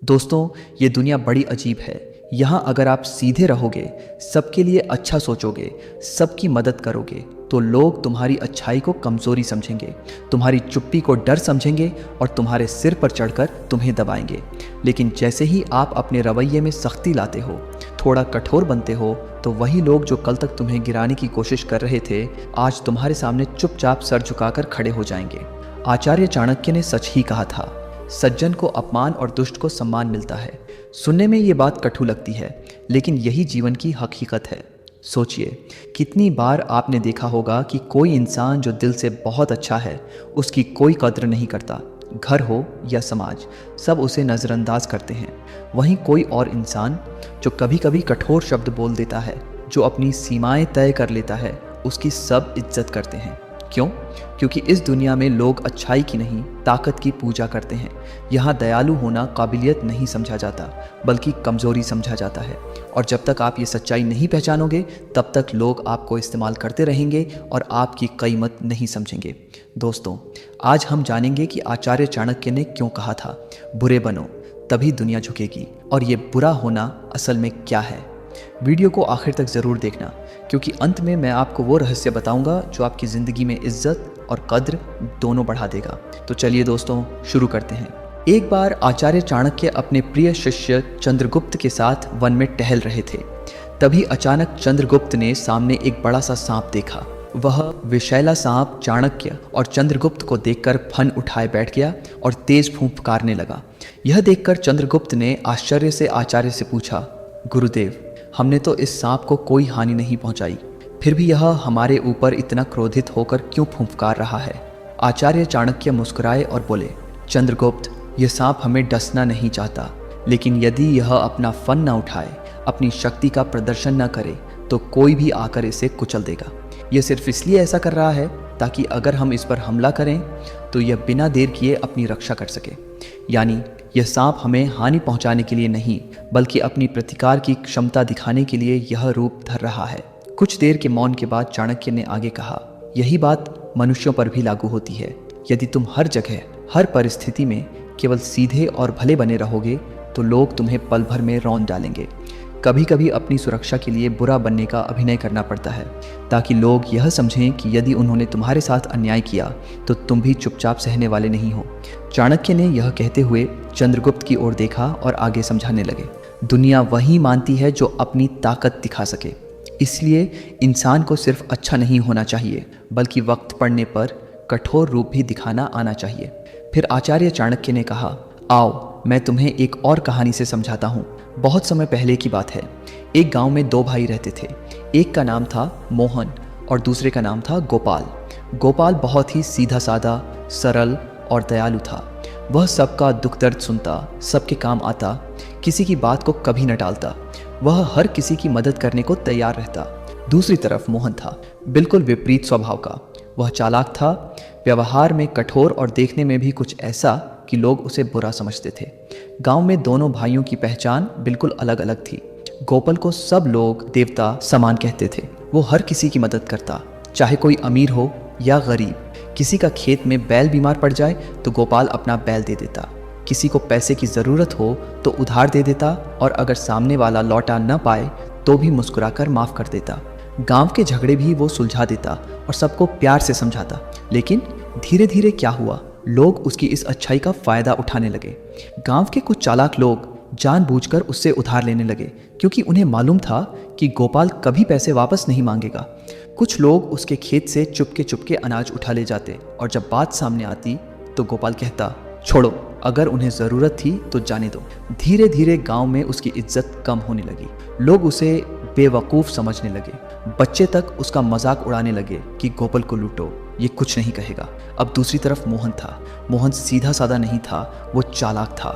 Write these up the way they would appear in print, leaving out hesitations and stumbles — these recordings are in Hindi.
दोस्तों, ये दुनिया बड़ी अजीब है। यहाँ अगर आप सीधे रहोगे, सबके लिए अच्छा सोचोगे, सबकी मदद करोगे, तो लोग तुम्हारी अच्छाई को कमज़ोरी समझेंगे, तुम्हारी चुप्पी को डर समझेंगे और तुम्हारे सिर पर चढ़कर तुम्हें दबाएंगे। लेकिन जैसे ही आप अपने रवैये में सख्ती लाते हो, थोड़ा कठोर बनते हो, तो वही लोग जो कल तक तुम्हें गिराने की कोशिश कर रहे थे, आज तुम्हारे सामने चुपचाप सर झुकाकर खड़े हो जाएंगे। आचार्य चाणक्य ने सच ही कहा था, सज्जन को अपमान और दुष्ट को सम्मान मिलता है। सुनने में ये बात कटु लगती है, लेकिन यही जीवन की हकीकत है। सोचिए, कितनी बार आपने देखा होगा कि कोई इंसान जो दिल से बहुत अच्छा है, उसकी कोई कद्र नहीं करता। घर हो या समाज, सब उसे नज़रअंदाज करते हैं। वहीं कोई और इंसान जो कभी कभी कठोर शब्द बोल देता है, जो अपनी सीमाएं तय कर लेता है, उसकी सब इज्जत करते हैं। क्यों? क्योंकि इस दुनिया में लोग अच्छाई की नहीं, ताकत की पूजा करते हैं। यहाँ दयालु होना काबिलियत नहीं समझा जाता, बल्कि कमज़ोरी समझा जाता है। और जब तक आप ये सच्चाई नहीं पहचानोगे, तब तक लोग आपको इस्तेमाल करते रहेंगे और आपकी कीमत नहीं समझेंगे। दोस्तों, आज हम जानेंगे कि आचार्य चाणक्य ने क्यों कहा था, बुरे बनो तभी दुनिया झुकेगी, और ये बुरा होना असल में क्या है। वीडियो को आखिर तक ज़रूर देखना, क्योंकि अंत में मैं आपको वो रहस्य बताऊंगा जो आपकी ज़िंदगी में इज्जत और कद्र दोनों बढ़ा देगा। तो चलिए दोस्तों, शुरू करते हैं। एक बार आचार्य चाणक्य अपने प्रिय शिष्य चंद्रगुप्त के साथ वन में टहल रहे थे। तभी अचानक चंद्रगुप्त ने सामने एक बड़ा सा सांप देखा। वह विषैला सांप चाणक्य और चंद्रगुप्त को देखकर फन उठाए बैठ गया और तेज फुंफकारने लगा। यह देखकर चंद्रगुप्त ने आश्चर्य से आचार्य से पूछा, गुरुदेव, हमने तो इस सांप को कोई हानि नहीं पहुंचाई, फिर भी यह हमारे ऊपर इतना क्रोधित होकर क्यों फुंफकार रहा है? आचार्य चाणक्य मुस्कुराए और बोले, चंद्रगुप्त, यह सांप हमें डसना नहीं चाहता, लेकिन यदि यह अपना फन न उठाए, अपनी शक्ति का प्रदर्शन न करे, तो कोई भी आकर इसे कुचल देगा। यह सिर्फ इसलिए ऐसा कर रहा है ताकि अगर हम इस पर हमला करें तो यह बिना देर किए अपनी रक्षा कर सके। यानी यह सांप हमें हानि पहुंचाने के लिए नहीं, बल्कि अपनी प्रतिकार की क्षमता दिखाने के लिए यह रूप धर रहा है। कुछ देर के मौन के बाद चाणक्य ने आगे कहा, यही बात मनुष्यों पर भी लागू होती है। यदि तुम हर जगह, हर परिस्थिति में केवल सीधे और भले बने रहोगे, तो लोग तुम्हें पल भर में रौंद डालेंगे। कभी कभी अपनी सुरक्षा के लिए बुरा बनने का अभिनय करना पड़ता है, ताकि लोग यह समझें कि यदि उन्होंने तुम्हारे साथ अन्याय किया तो तुम भी चुपचाप सहने वाले नहीं हो। चाणक्य ने यह कहते हुए चंद्रगुप्त की ओर देखा और आगे समझाने लगे, दुनिया वही मानती है जो अपनी ताकत दिखा सके। इसलिए इंसान को सिर्फ अच्छा नहीं होना चाहिए, बल्कि वक्त पड़ने पर कठोर रूप भी दिखाना आना चाहिए। फिर आचार्य चाणक्य ने कहा, आओ मैं तुम्हें एक और कहानी से समझाता हूँ। बहुत समय पहले की बात है। एक गांव में दो भाई रहते थे। एक का नाम था मोहन और दूसरे का नाम था गोपाल। गोपाल बहुत ही सीधा साधा, सरल और दयालु था। वह सबका दुख दर्द सुनता, सबके काम आता, किसी की बात को कभी न टालता। वह हर किसी की मदद करने को तैयार रहता। दूसरी तरफ मोहन था, बिल्कुल विपरीत स्वभाव का। वह चालाक था, व्यवहार में कठोर और देखने में भी कुछ ऐसा कि लोग उसे बुरा समझते थे। गांव में दोनों भाइयों की पहचान बिल्कुल अलग अलग थी। गोपाल को सब लोग देवता समान कहते थे। वो हर किसी की मदद करता, चाहे कोई अमीर हो या गरीब। किसी का खेत में बैल बीमार पड़ जाए तो गोपाल अपना बैल दे देता। किसी को पैसे की ज़रूरत हो तो उधार दे देता, और अगर सामने वाला लौटा न पाए तो भी मुस्कुराकर माफ़ कर देता। गांव के झगड़े भी वो सुलझा देता और सबको प्यार से समझाता। लेकिन धीरे धीरे क्या हुआ, लोग उसकी इस अच्छाई का फ़ायदा उठाने लगे। गांव के कुछ चालाक लोग जानबूझकर उससे उधार लेने लगे, क्योंकि उन्हें मालूम था कि गोपाल कभी पैसे वापस नहीं मांगेगा। कुछ लोग उसके खेत से चुपके चुपके अनाज उठा ले जाते, और जब बात सामने आती तो गोपाल कहता, छोड़ो, अगर उन्हें ज़रूरत थी तो जाने दो। धीरे धीरे गांव में उसकी इज्जत कम होने लगी। लोग उसे बेवकूफ़ समझने लगे। बच्चे तक उसका मजाक उड़ाने लगे कि गोपाल को लूटो, ये कुछ नहीं कहेगा। अब दूसरी तरफ मोहन था। मोहन सीधा साधा नहीं था, वो चालाक था।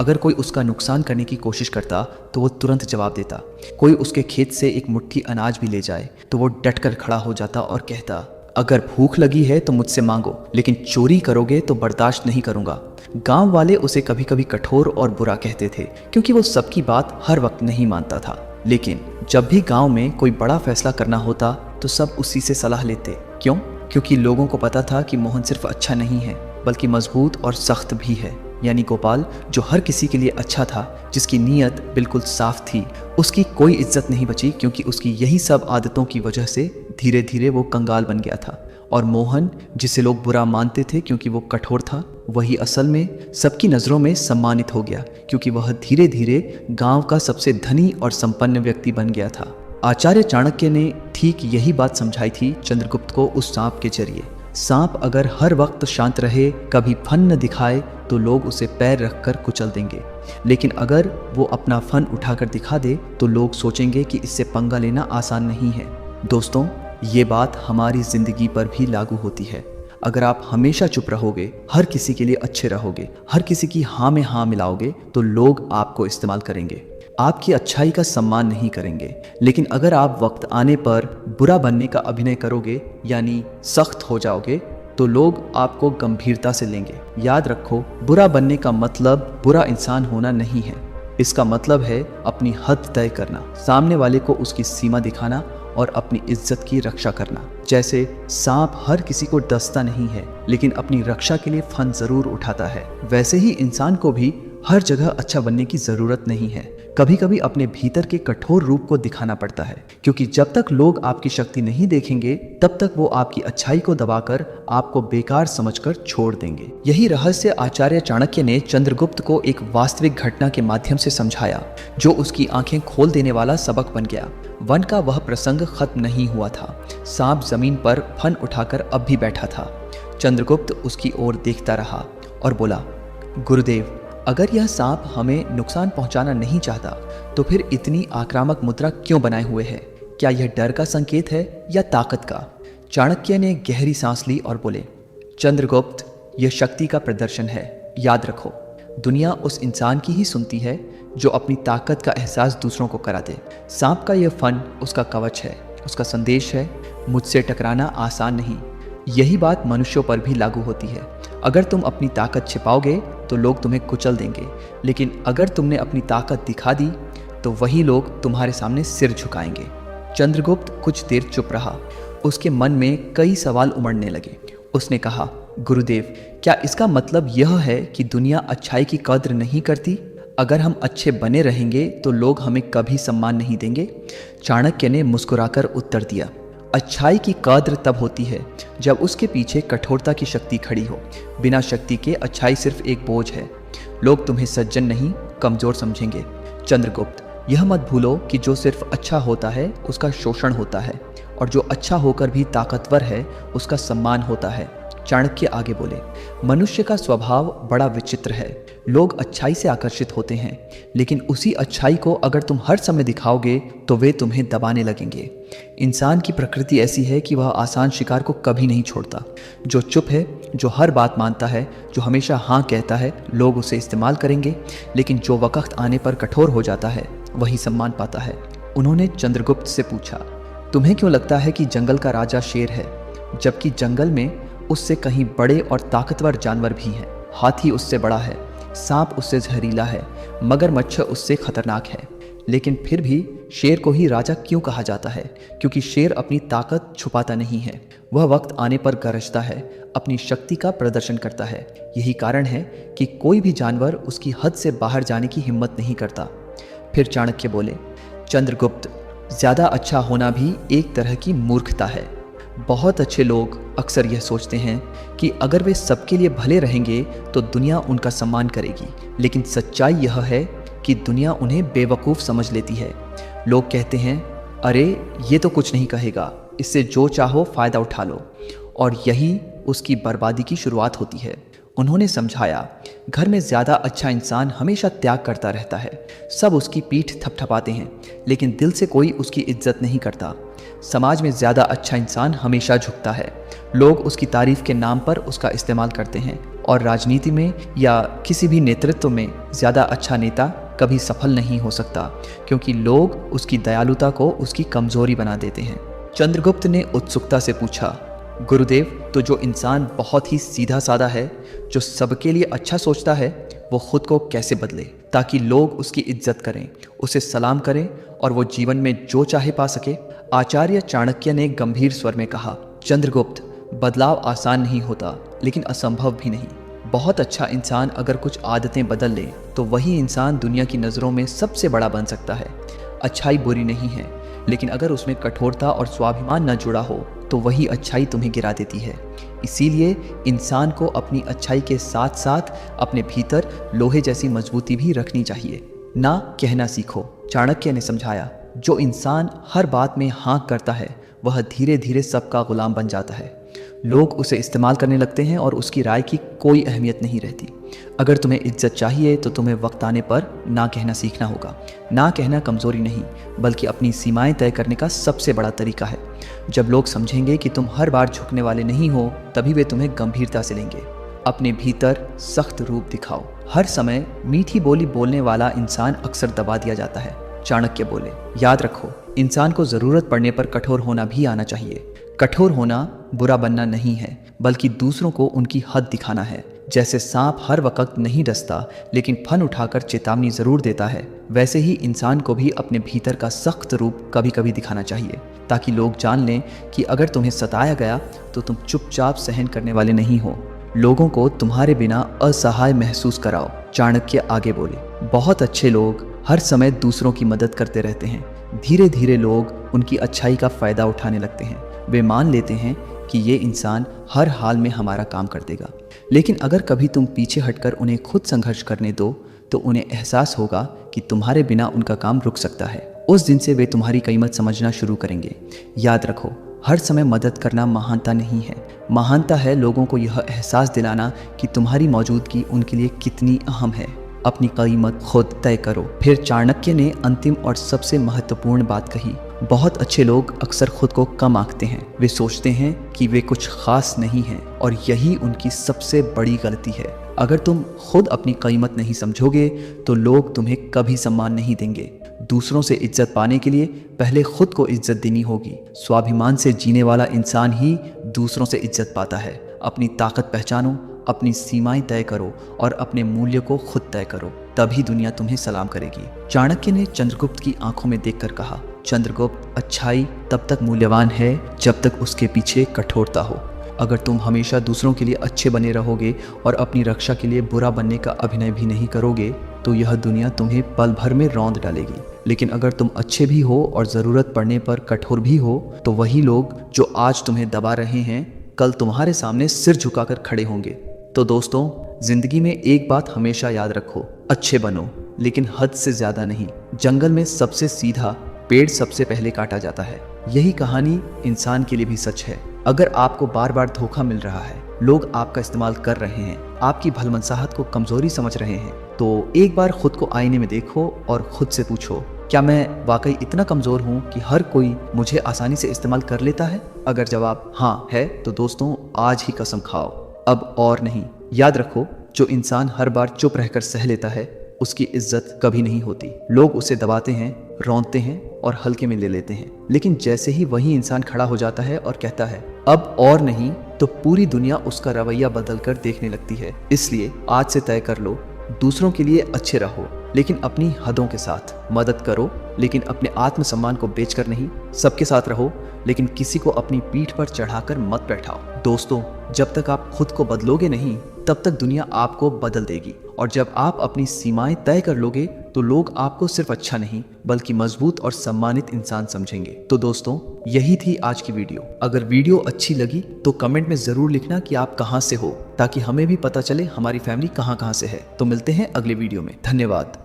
अगर कोई उसका नुकसान करने की कोशिश करता तो वो तुरंत जवाब देता। कोई उसके खेत से एक मुट्ठी अनाज भी ले जाए तो वो डटकर खड़ा हो जाता और कहता, अगर भूख लगी है तो मुझसे मांगो, लेकिन चोरी करोगे तो बर्दाश्त नहीं करूंगा। गांव वाले उसे कभी कभी कठोर और बुरा कहते थे, क्योंकि वो सबकी बात हर वक्त नहीं मानता था। लेकिन जब भी गांव में कोई बड़ा फैसला करना होता तो सब उसी से सलाह लेते। क्यों? क्योंकि लोगों को पता था कि मोहन सिर्फ अच्छा नहीं है, बल्कि मजबूत और सख्त भी है। यानी गोपाल, जो हर किसी के लिए अच्छा था, जिसकी नीयत बिल्कुल साफ थी, उसकी कोई इज्जत नहीं बची, क्योंकि उसकी यही सब आदतों की वजह से धीरे धीरे वो कंगाल बन गया था। और मोहन, जिसे लोग बुरा मानते थे क्योंकि वो कठोर था, वही असल में सबकी नज़रों में सम्मानित हो गया, क्योंकि वह धीरे धीरे गांव का सबसे धनी और संपन्न व्यक्ति बन गया था। आचार्य चाणक्य ने ठीक यही बात समझाई थी चंद्रगुप्त को उस सांप के जरिए। सांप अगर हर वक्त शांत रहे, कभी फन न दिखाए, तो लोग उसे पैर रखकर कुचल देंगे। लेकिन अगर वो अपना फन उठाकर दिखा दे, तो लोग सोचेंगे कि इससे पंगा लेना आसान नहीं है। दोस्तों, ये बात हमारी जिंदगी पर भी लागू होती है। अगर आप हमेशा चुप रहोगे, हर किसी के लिए अच्छे रहोगे, हर किसी की हाँ में हाँ मिलाओगे, तो लोग आपको इस्तेमाल करेंगे, आपकी अच्छाई का सम्मान नहीं करेंगे। लेकिन अगर आप वक्त आने पर बुरा बनने का अभिनय करोगे, यानी सख्त हो जाओगे, तो लोग आपको गंभीरता से लेंगे। याद रखो, बुरा बनने का मतलब बुरा इंसान होना नहीं है। इसका मतलब है अपनी हद तय करना, सामने वाले को उसकी सीमा दिखाना और अपनी इज्जत की रक्षा करना। जैसे सांप हर किसी को डसता नहीं है, लेकिन अपनी रक्षा के लिए फन जरूर उठाता है, वैसे ही इंसान को भी हर जगह अच्छा बनने की जरूरत नहीं है। कभी कभी अपने भीतर के कठोर रूप को दिखाना पड़ता है, क्योंकि जब तक लोग आपकी शक्ति नहीं देखेंगे, तब तक वो आपकी अच्छाई को दबाकर आपको बेकार समझकर छोड़ देंगे। यही रहस्य आचार्य चाणक्य ने चंद्रगुप्त को एक वास्तविक घटना के माध्यम से समझाया, जो उसकी आंखें खोल देने वाला सबक बन गया। वन का वह प्रसंग खत्म नहीं हुआ था। सांप जमीन पर फन उठाकर अब भी बैठा था। चंद्रगुप्त उसकी ओर देखता रहा और बोला, गुरुदेव, अगर यह सांप हमें नुकसान पहुंचाना नहीं चाहता, तो फिर इतनी आक्रामक मुद्रा क्यों बनाए हुए है? क्या यह डर का संकेत है या ताकत का? चाणक्य ने गहरी सांस ली और बोले, चंद्रगुप्त, यह शक्ति का प्रदर्शन है। याद रखो, दुनिया उस इंसान की ही सुनती है जो अपनी ताकत का एहसास दूसरों को करा दे। सांप का यह फन उसका कवच है, उसका संदेश है, मुझसे टकराना आसान नहीं। यही बात मनुष्यों पर भी लागू होती है। अगर तुम अपनी ताकत छिपाओगे, तो लोग तुम्हें कुचल देंगे, लेकिन अगर तुमने अपनी ताकत दिखा दी, तो वही लोग तुम्हारे सामने सिर झुकाएंगे। चंद्रगुप्त कुछ देर चुप रहा। उसके मन में कई सवाल उमड़ने लगे। उसने कहा, गुरुदेव, क्या इसका मतलब यह है कि दुनिया अच्छाई की कद्र नहीं करती? अगर हम अच्छे बने रहेंगे, तो लोग हमें कभी सम्मान नहीं देंगे? चाणक्य ने मुस्कुराकर उत्तर दिया, अच्छाई की कद्र तब होती है जब उसके पीछे कठोरता की शक्ति खड़ी हो। बिना शक्ति के अच्छाई सिर्फ एक बोझ है। लोग तुम्हें सज्जन नहीं, कमजोर समझेंगे। चंद्रगुप्त, यह मत भूलो कि जो सिर्फ अच्छा होता है उसका शोषण होता है, और जो अच्छा होकर भी ताकतवर है उसका सम्मान होता है। चाणक्य आगे बोले, मनुष्य का स्वभाव बड़ा विचित्र है। लोग अच्छाई से आकर्षित होते हैं, लेकिन उसी अच्छाई को अगर तुम हर समय दिखाओगे, तो वे तुम्हें दबाने लगेंगे। इंसान की प्रकृति ऐसी है कि वह आसान शिकार को कभी नहीं छोड़ता। जो चुप है, जो हर बात मानता है, जो हमेशा हाँ कहता है, लोग उसे इस्तेमाल करेंगे, लेकिन जो वक्त आने पर कठोर हो जाता है, वही सम्मान पाता है। उन्होंने चंद्रगुप्त से पूछा, तुम्हें क्यों लगता है कि जंगल का राजा शेर है, जबकि जंगल में उससे कहीं बड़े और ताकतवर जानवर भी हैं? हाथी उससे बड़ा है, सांप उससे जहरीला है, मगरमच्छ उससे खतरनाक है, लेकिन फिर भी शेर को ही राजा क्यों कहा जाता है? क्योंकि शेर अपनी ताकत छुपाता नहीं है। वह वक्त आने पर गरजता है, अपनी शक्ति का प्रदर्शन करता है। यही कारण है कि कोई भी जानवर उसकी हद से बाहर जाने की हिम्मत नहीं करता। फिर चाणक्य बोले, चंद्रगुप्त, ज्यादा अच्छा होना भी एक तरह की मूर्खता है। बहुत अच्छे लोग अक्सर यह सोचते हैं कि अगर वे सबके लिए भले रहेंगे, तो दुनिया उनका सम्मान करेगी, लेकिन सच्चाई यह है कि दुनिया उन्हें बेवकूफ़ समझ लेती है। लोग कहते हैं, अरे ये तो कुछ नहीं कहेगा, इससे जो चाहो फ़ायदा उठा लो, और यही उसकी बर्बादी की शुरुआत होती है। उन्होंने समझाया, घर में ज़्यादा अच्छा इंसान हमेशा त्याग करता रहता है। सब उसकी पीठ थपथपाते हैं, लेकिन दिल से कोई उसकी इज्जत नहीं करता। समाज में ज़्यादा अच्छा इंसान हमेशा झुकता है। लोग उसकी तारीफ़ के नाम पर उसका इस्तेमाल करते हैं, और राजनीति में या किसी भी नेतृत्व में ज़्यादा अच्छा नेता कभी सफल नहीं हो सकता, क्योंकि लोग उसकी दयालुता को उसकी कमज़ोरी बना देते हैं। चंद्रगुप्त ने उत्सुकता से पूछा, गुरुदेव, तो जो इंसान बहुत ही सीधा साधा है, जो सबके लिए अच्छा सोचता है, वो खुद को कैसे बदले ताकि लोग उसकी इज्जत करें, उसे सलाम करें और वो जीवन में जो चाहे पा सके? आचार्य चाणक्य ने गंभीर स्वर में कहा, चंद्रगुप्त, बदलाव आसान नहीं होता, लेकिन असंभव भी नहीं। बहुत अच्छा इंसान अगर कुछ आदतें बदल ले तो वही इंसान दुनिया की नज़रों में सबसे बड़ा बन सकता है। अच्छाई बुरी नहीं है, लेकिन अगर उसमें कठोरता और स्वाभिमान न जुड़ा हो तो वही अच्छाई तुम्हें गिरा देती है। इसीलिए इंसान को अपनी अच्छाई के साथ साथ अपने भीतर लोहे जैसी मजबूती भी रखनी चाहिए। ना कहना सीखो। चाणक्य ने समझाया, जो इंसान हर बात में हाँ करता है वह धीरे धीरे सबका गुलाम बन जाता है। लोग उसे इस्तेमाल करने लगते हैं और उसकी राय की कोई अहमियत नहीं रहती। अगर तुम्हें इज्जत चाहिए तो तुम्हें वक्त आने पर ना कहना सीखना होगा। ना कहना कमज़ोरी नहीं, बल्कि अपनी सीमाएं तय करने का सबसे बड़ा तरीका है। जब लोग समझेंगे कि तुम हर बार झुकने वाले नहीं हो, तभी वे तुम्हें गंभीरता से लेंगे। अपने भीतर सख्त रूप दिखाओ। हर समय मीठी बोली बोलने वाला इंसान अक्सर दबा दिया जाता है। चाणक्य बोले, याद रखो, इंसान को ज़रूरत पड़ने पर कठोर होना भी आना चाहिए। कठोर होना बुरा बनना नहीं है, बल्कि दूसरों को उनकी हद दिखाना है। जैसे सांप हर वक्त नहीं डसता, लेकिन फन उठाकर चेतावनी ज़रूर देता है, वैसे ही इंसान को भी अपने भीतर का सख्त रूप कभी कभी दिखाना चाहिए, ताकि लोग जान लें कि अगर तुम्हें सताया गया तो तुम चुपचाप सहन करने वाले नहीं हो। लोगों को तुम्हारे बिना असहाय महसूस कराओ। चाणक्य आगे बोले, बहुत अच्छे लोग हर समय दूसरों की मदद करते रहते हैं। धीरे धीरे लोग उनकी अच्छाई का फ़ायदा उठाने लगते हैं। वे मान लेते हैं कि ये इंसान हर हाल में हमारा काम कर देगा। लेकिन अगर कभी तुम पीछे हटकर उन्हें खुद संघर्ष करने दो तो उन्हें एहसास होगा कि तुम्हारे बिना उनका काम रुक सकता है। उस दिन से वे तुम्हारी कीमत समझना शुरू करेंगे। याद रखो, हर समय मदद करना महानता नहीं है। महानता है लोगों को यह एहसास दिलाना कि तुम्हारी मौजूदगी उनके लिए कितनी अहम है। अपनी कीमत खुद तय करो। फिर चाणक्य ने अंतिम और सबसे महत्वपूर्ण बात कही, बहुत अच्छे लोग अक्सर खुद को कम आंकते हैं। वे सोचते हैं कि वे कुछ खास नहीं हैं, और यही उनकी सबसे बड़ी गलती है। अगर तुम खुद अपनी कीमत नहीं समझोगे तो लोग तुम्हें कभी सम्मान नहीं देंगे। दूसरों से इज्जत पाने के लिए पहले खुद को इज्जत देनी होगी। स्वाभिमान से जीने वाला इंसान ही दूसरों से इज्जत पाता है। अपनी ताकत पहचानो, अपनी सीमाएं तय करो और अपने मूल्य को खुद तय करो, तभी दुनिया तुम्हें सलाम करेगी। चाणक्य ने चंद्रगुप्त की आंखों में देखकर कहा, चंद्रगुप्त, अच्छाई तब तक मूल्यवान है जब तक उसके पीछे कठोरता हो। अगर तुम हमेशा दूसरों के लिए अच्छे बने रहोगे और अपनी रक्षा के लिए बुरा बनने का अभिनय भी नहीं करोगे तो यह दुनिया तुम्हें पल भर में रौंद डालेगी। लेकिन अगर तुम अच्छे भी हो और ज़रूरत पड़ने पर कठोर भी हो तो वही लोग जो आज तुम्हें दबा रहे हैं कल तुम्हारे सामने सिर झुकाकर खड़े होंगे। तो दोस्तों, जिंदगी में एक बात हमेशा याद रखो, अच्छे बनो लेकिन हद से ज़्यादा नहीं। जंगल में सबसे सीधा पेड़ सबसे पहले काटा जाता है। यही कहानी इंसान के लिए भी सच है। अगर आपको बार बार धोखा मिल रहा है, लोग आपका इस्तेमाल कर रहे हैं, आपकी भलमनसाहत को कमजोरी समझ रहे हैं, तो एक बार खुद को आईने में देखो और खुद से पूछो, क्या मैं वाकई इतना कमज़ोर हूँ कि हर कोई मुझे आसानी से इस्तेमाल कर लेता है? अगर जवाब हाँ है तो दोस्तों, आज ही कसम खाओ, अब और नहीं। याद रखो, जो इंसान हर बार चुप रहकर सह लेता है उसकी इज्जत कभी नहीं होती। लोग उसे दबाते हैं, रौंदते हैं और हल्के में ले लेते हैं, लेकिन जैसे ही वही इंसान खड़ा हो जाता है और कहता है अब और नहीं, तो पूरी दुनिया उसका रवैया बदलकर देखने लगती है। इसलिए आज से तय कर लो, दूसरों के लिए अच्छे रहो लेकिन अपनी हदों के साथ। मदद करो लेकिन अपने आत्मसम्मान को बेचकर नहीं। सबके साथ रहो लेकिन किसी को अपनी पीठ पर चढ़ाकर मत बैठाओ। दोस्तों, जब तक आप खुद को बदलोगे नहीं तब तक दुनिया आपको बदल देगी, और जब आप अपनी सीमाएं तय कर लोगे तो लोग आपको सिर्फ अच्छा नहीं बल्कि मजबूत और सम्मानित इंसान समझेंगे। तो दोस्तों, यही थी आज की वीडियो। अगर वीडियो अच्छी लगी तो कमेंट में जरूर लिखना कि आप कहां से हो, ताकि हमें भी पता चले हमारी फैमिली कहां कहां से है। तो मिलते हैं अगले वीडियो में। धन्यवाद।